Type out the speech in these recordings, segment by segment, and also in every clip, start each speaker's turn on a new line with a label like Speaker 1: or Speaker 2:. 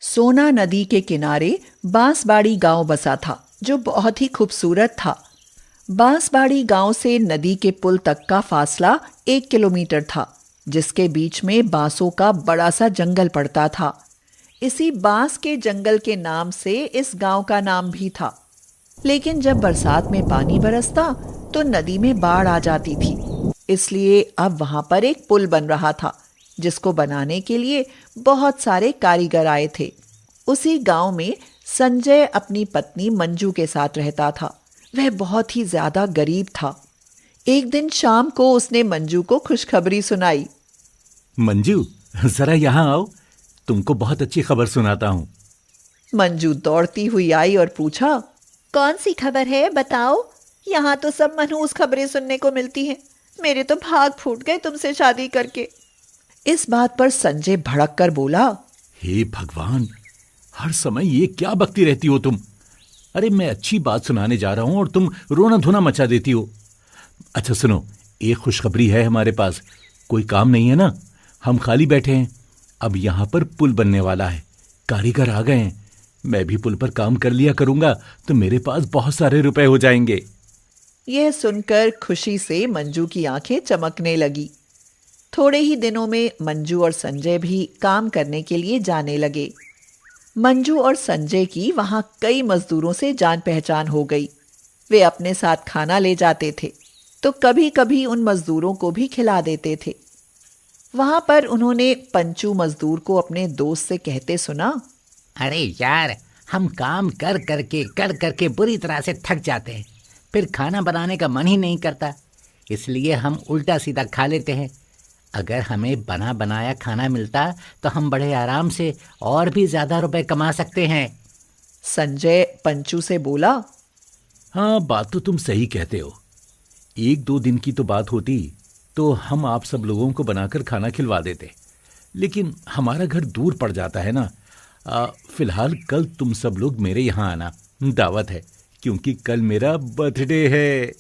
Speaker 1: सोना नदी के किनारे बांसबाड़ी गांव बसा था, जो बहुत ही खूबसूरत था। बांसबाड़ी गांव से नदी के पुल तक का फासला 1 किलोमीटर था, जिसके बीच में बांसों का बड़ा सा जंगल पड़ता था। इसी बांस के जंगल के नाम से इस गांव का नाम भी था। लेकिन जब बरसात में पानी बरसता तो नदी में बाढ़ आ जाती थी। इसलिए अब वहां पर एक पुल बन रहा था, जिसको बनाने के लिए बहुत सारे कारीगर आए थे। उसी गांव में संजय अपनी पत्नी मंजू के साथ रहता था। वह बहुत ही ज्यादा गरीब था। एक दिन शाम को उसने मंजू को खुशखबरी सुनाई।
Speaker 2: मंजू, जरा यहाँ आओ, तुमको बहुत अच्छी खबर सुनाता हूँ।
Speaker 1: मंजू दौड़ती हुई आई और पूछा,
Speaker 3: कौन सी खबर है, बताओ। यहाँ तो सब मनहूस खबरें सुनने को मिलती हैं। मेरे तो भाग फूट गए तुमसे शादी करके।
Speaker 1: इस बात पर संजय भड़क कर बोला,
Speaker 2: हे भगवान, हर समय ये क्या बकती रहती हो तुम। अरे मैं अच्छी बात सुनाने जा रहा हूं और तुम रोना धोना मचा देती हो। अच्छा सुनो, एक खुशखबरी है हमारे पास। कोई काम नहीं है ना, हम खाली बैठे हैं। अब यहाँ पर पुल बनने वाला है, कारीगर आ गए हैं। मैं भी पुल पर काम कर लिया करूंगा तो मेरे पास बहुत सारे रुपए हो जाएंगे।
Speaker 1: यह सुनकर खुशी से मंजू की आंखें चमकने लगी। थोड़े ही दिनों में मंजू और संजय भी काम करने के लिए जाने लगे। मंजू और संजय की वहां कई मजदूरों से जान पहचान हो गई। वे अपने साथ खाना ले जाते थे, तो कभी कभी उन मजदूरों को भी खिला देते थे। वहां पर उन्होंने पंचू मजदूर को अपने दोस्त से कहते सुना,
Speaker 4: अरे यार, हम काम कर करके बुरी तरह से थक जाते हैं। फिर खाना बनाने का मन ही नहीं करता, इसलिए हम उल्टा सीधा खा लेते हैं। अगर हमें बना बनाया खाना मिलता तो हम बड़े आराम से और भी ज्यादा रुपए कमा सकते हैं।
Speaker 1: संजय पंचू से बोला,
Speaker 2: हाँ, बात तो तुम सही कहते हो। 1-2 दिन की तो बात होती तो हम आप सब लोगों को बनाकर खाना खिलवा देते, लेकिन हमारा घर दूर पड़ जाता है ना। फिलहाल कल तुम सब लोग मेरे यहाँ आना, दावत है, क्योंकि कल मेरा बर्थडे है।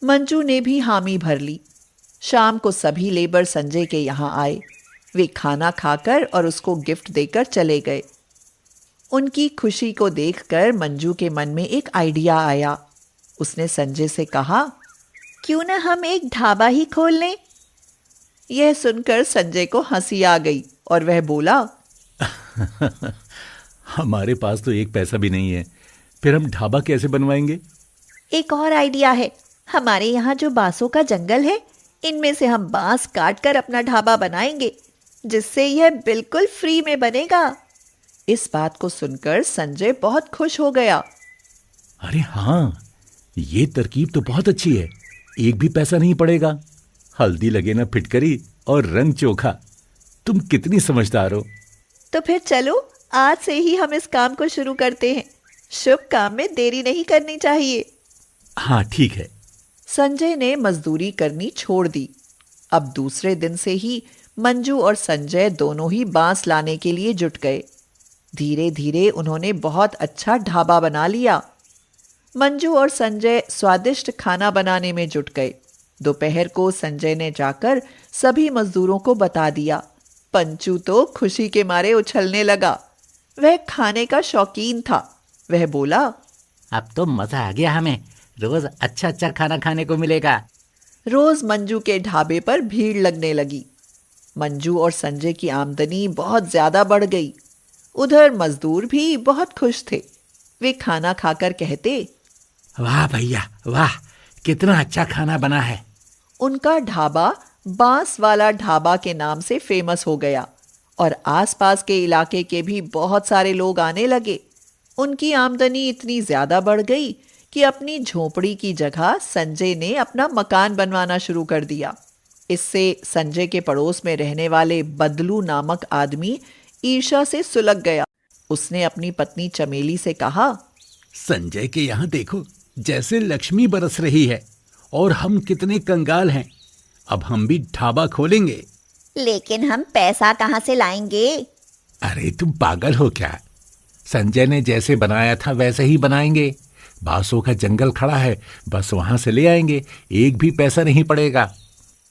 Speaker 1: मंजू ने भी हामी भर ली। शाम को सभी लेबर संजय के यहाँ आए। वे खाना खाकर और उसको गिफ्ट देकर चले गए। उनकी खुशी को देखकर मंजू के मन में एक आइडिया आया। उसने संजय से कहा,
Speaker 3: क्यों ना हम एक ढाबा ही खोल लें।
Speaker 1: यह सुनकर संजय को हंसी आ गई और वह बोला,
Speaker 2: हमारे पास तो एक पैसा भी नहीं है, फिर हम ढाबा कैसे बनवाएंगे?
Speaker 3: एक और आइडिया है। हमारे यहाँ जो बांसों का जंगल है, इनमें से हम बांस काट कर अपना ढाबा बनाएंगे, जिससे यह बिल्कुल फ्री में बनेगा।
Speaker 1: इस बात को सुनकर संजय बहुत खुश हो गया।
Speaker 2: अरे हाँ, ये तरकीब तो बहुत अच्छी है। एक भी पैसा नहीं पड़ेगा। हल्दी लगे ना फिटकरी और रंग चोखा। तुम कितनी समझदार हो।
Speaker 3: तो फिर चलो, आज से ही हम इस काम को शुरू करते हैं। शुभ काम में देरी नहीं करनी चाहिए।
Speaker 2: हाँ ठीक है।
Speaker 1: संजय ने मजदूरी करनी छोड़ दी। अब दूसरे दिन से ही मंजू और संजय दोनों ही बांस लाने के लिए जुट गए। धीरे धीरे उन्होंने बहुत अच्छा ढाबा बना लिया। मंजू और संजय स्वादिष्ट खाना बनाने में जुट गए। दोपहर को संजय ने जाकर सभी मजदूरों को बता दिया। पंचू तो खुशी के मारे उछलने लगा। वह खाने का शौकीन था। वह बोला,
Speaker 4: अब तो मजा आ गया, हमें रोज अच्छा अच्छा खाना खाने को मिलेगा।
Speaker 1: रोज मंजू के ढाबे पर भीड़ लगने लगी। मंजू और संजय की आमदनी बहुत ज्यादा बढ़ गई। उधर मजदूर भी बहुत खुश थे। वे खाना खाकर कहते,
Speaker 4: वाह भैया वाह, कितना अच्छा खाना बना है।
Speaker 1: उनका ढाबा बांस वाला ढाबा के नाम से फेमस हो गया और आसपास के इलाके के भी बहुत सारे लोग आने लगे। उनकी आमदनी इतनी ज्यादा बढ़ गई कि अपनी झोपड़ी की जगह संजय ने अपना मकान बनवाना शुरू कर दिया। इससे संजय के पड़ोस में रहने वाले बदलू नामक आदमी ईर्ष्या से सुलग गया। उसने अपनी पत्नी चमेली से कहा,
Speaker 2: संजय के यहाँ देखो, जैसे लक्ष्मी बरस रही है और हम कितने कंगाल हैं। अब हम भी ढाबा खोलेंगे।
Speaker 3: लेकिन हम पैसा कहाँ से लाएंगे?
Speaker 2: अरे तुम पागल हो क्या? संजय ने जैसे बनाया था वैसे ही बनाएंगे। बांसों का जंगल खड़ा है, बस वहां से ले आएंगे। एक भी पैसा नहीं पड़ेगा।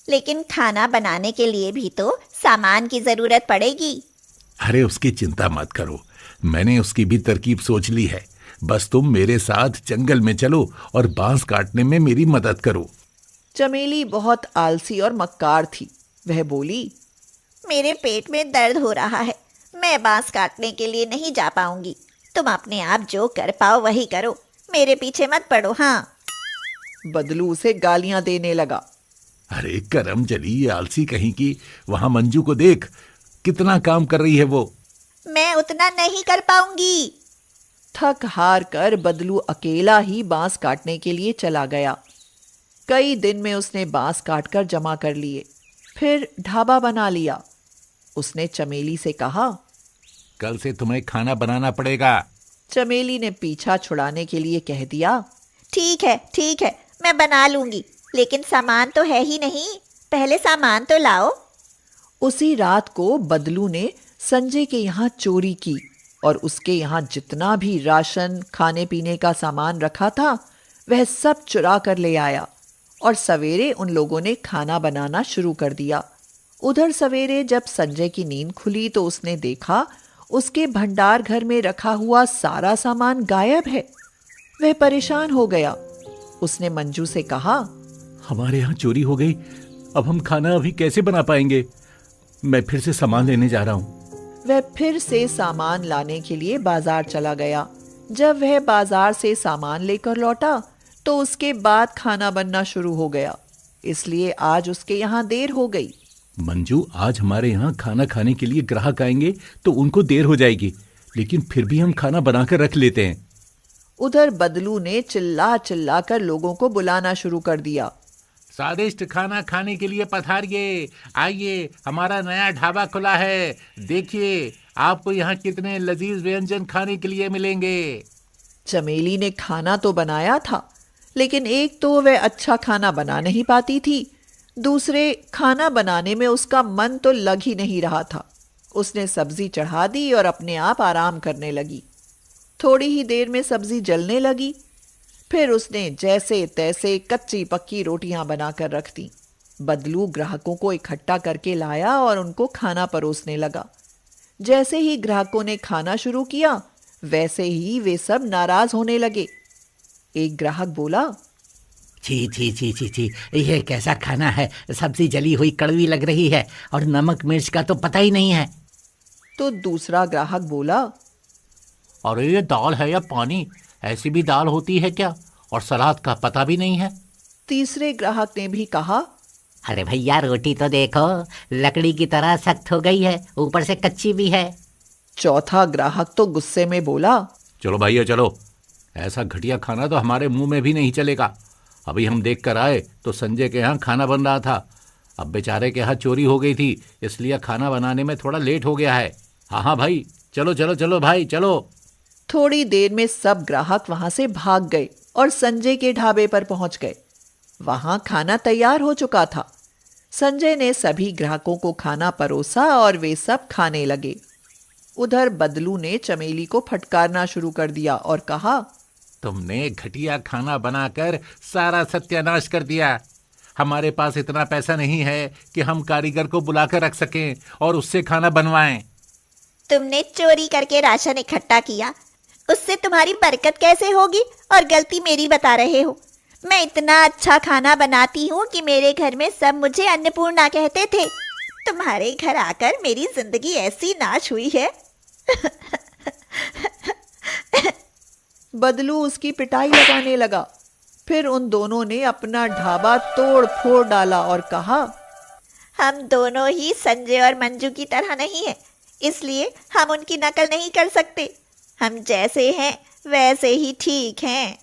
Speaker 3: लेकिन खाना बनाने के लिए भी तो सामान की जरूरत पड़ेगी।
Speaker 2: अरे उसकी चिंता मत करो, मैंने उसकी भी तरकीब सोच ली है। बस तुम मेरे साथ जंगल में चलो और बांस काटने में मेरी मदद करो।
Speaker 1: चमेली बहुत आलसी और मक्कार थी। वह बोली,
Speaker 3: मेरे पेट में दर्द हो रहा है, मैं बांस काटने के लिए नहीं जा पाऊंगी। तुम अपने आप जो कर पाओ वही करो, मेरे पीछे मत पड़ो। हाँ।
Speaker 1: बदलू उसे गालियां देने लगा।
Speaker 2: अरे करम जली, ये आलसी कहीं की, वहां मंजू को देख, कितना काम कर रही है वो।
Speaker 3: मैं उतना नहीं कर पाऊंगी।
Speaker 1: थक हार कर बदलू अकेला ही बांस काटने के लिए चला गया। कई दिन में उसने बांस काटकर जमा कर लिए, फिर ढाबा बना लिया। उसने चमेली से कहा,
Speaker 2: कल से तुम्हें खाना बनाना पड़ेगा।
Speaker 1: चमेली ने पीछा छुड़ाने के लिए कह दिया,
Speaker 3: ठीक है, मैं बना लूंगी, लेकिन सामान तो है ही नहीं, पहले सामान तो लाओ।
Speaker 1: उसी रात को बदलू ने संजय के यहाँ चोरी की और उसके यहाँ जितना भी राशन खाने पीने का सामान रखा था वह सब चुरा कर ले आया और सवेरे उन लोगों ने खाना बनाना शुरू कर दिया। उधर सवेरे जब संजय की नींद खुली तो उसने देखा उसके भंडार घर में रखा हुआ सारा सामान गायब है। वह परेशान हो गया। उसने मंजू से कहा,
Speaker 2: हमारे यहाँ चोरी हो गई, अब हम खाना अभी कैसे बना पाएंगे? मैं फिर से सामान लेने जा रहा हूँ।
Speaker 1: वह फिर से सामान लाने के लिए बाजार चला गया। जब वह बाजार से सामान लेकर लौटा तो उसके बाद खाना बनना शुरू हो गया, इसलिए आज उसके यहाँ देर हो गई।
Speaker 2: मंजू, आज हमारे यहाँ खाना खाने के लिए ग्राहक आएंगे तो उनको देर हो जाएगी, लेकिन फिर भी हम खाना बनाकर रख लेते हैं।
Speaker 1: उधर बदलू ने चिल्ला चिल्ला कर लोगों को बुलाना शुरू कर दिया।
Speaker 4: स्वादिष्ट खाना खाने के लिए पधारिए, आइए, हमारा नया ढाबा खुला है, देखिए आपको यहाँ कितने लजीज व्यंजन खाने के लिए मिलेंगे।
Speaker 1: चमेली ने खाना तो बनाया था, लेकिन एक तो वह अच्छा खाना बना नहीं पाती थी, दूसरे खाना बनाने में उसका मन तो लग ही नहीं रहा था। उसने सब्जी चढ़ा दी और अपने आप आराम करने लगी। थोड़ी ही देर में सब्जी जलने लगी। फिर उसने जैसे तैसे कच्ची पक्की रोटियां बनाकर रख दी। बदलू ग्राहकों को इकट्ठा करके लाया और उनको खाना परोसने लगा। जैसे ही ग्राहकों ने खाना शुरू किया वैसे ही वे सब नाराज होने लगे। एक ग्राहक बोला,
Speaker 4: छी छी छी छी छी, ये कैसा खाना है, सब्जी जली हुई कड़वी लग रही है और नमक मिर्च का तो पता ही नहीं है।
Speaker 1: तो दूसरा ग्राहक बोला,
Speaker 4: अरे ये दाल है या पानी, ऐसी भी दाल होती है क्या, और सलाद का पता भी नहीं है।
Speaker 1: तीसरे ग्राहक ने भी कहा,
Speaker 4: अरे भैया रोटी तो देखो, लकड़ी की तरह सख्त हो गई है, ऊपर से कच्ची भी है।
Speaker 1: चौथा ग्राहक तो गुस्से में बोला,
Speaker 2: चलो भैया चलो, ऐसा घटिया खाना तो हमारे मुंह में भी नहीं चलेगा। अभी हम देख कर आए तो संजय के यहाँ खाना बन रहा था, अब बेचारे के यहाँ चोरी हो गई थी, इसलिए खाना बनाने में थोड़ा लेट हो गया है। हाँ भाई, चलो चलो चलो भाई चलो।
Speaker 1: थोड़ी देर में सब ग्राहक वहां से भाग गए और संजय के ढाबे पर पहुंच गए। वहां खाना तैयार हो चुका था। संजय ने सभी ग्राहकों को खाना परोसा और वे सब खाने लगे। उधर बदलू ने चमेली को फटकारना शुरू कर दिया और कहा,
Speaker 4: तुमने घटिया खाना बनाकर सारा सत्यानाश कर दिया। हमारे पास इतना पैसा नहीं है कि हम कारीगर को बुलाकर रख सकें और उससे खाना बनवाएं।
Speaker 3: तुमने चोरी करके राशन इकट्ठा किया, उससे तुम्हारी बरकत कैसे होगी, और गलती मेरी बता रहे हो। मैं इतना अच्छा खाना बनाती हूँ कि मेरे घर में सब मुझे अन्नपूर्णा कहते थे। तुम्हारे घर आकर मेरी जिंदगी ऐसी नाश हुई है।
Speaker 1: बदलू उसकी पिटाई लगाने लगा। फिर उन दोनों ने अपना ढाबा तोड़ फोड़ डाला और कहा,
Speaker 3: हम दोनों ही संजय और मंजू की तरह नहीं है, इसलिए हम उनकी नकल नहीं कर सकते। हम जैसे हैं वैसे ही ठीक हैं।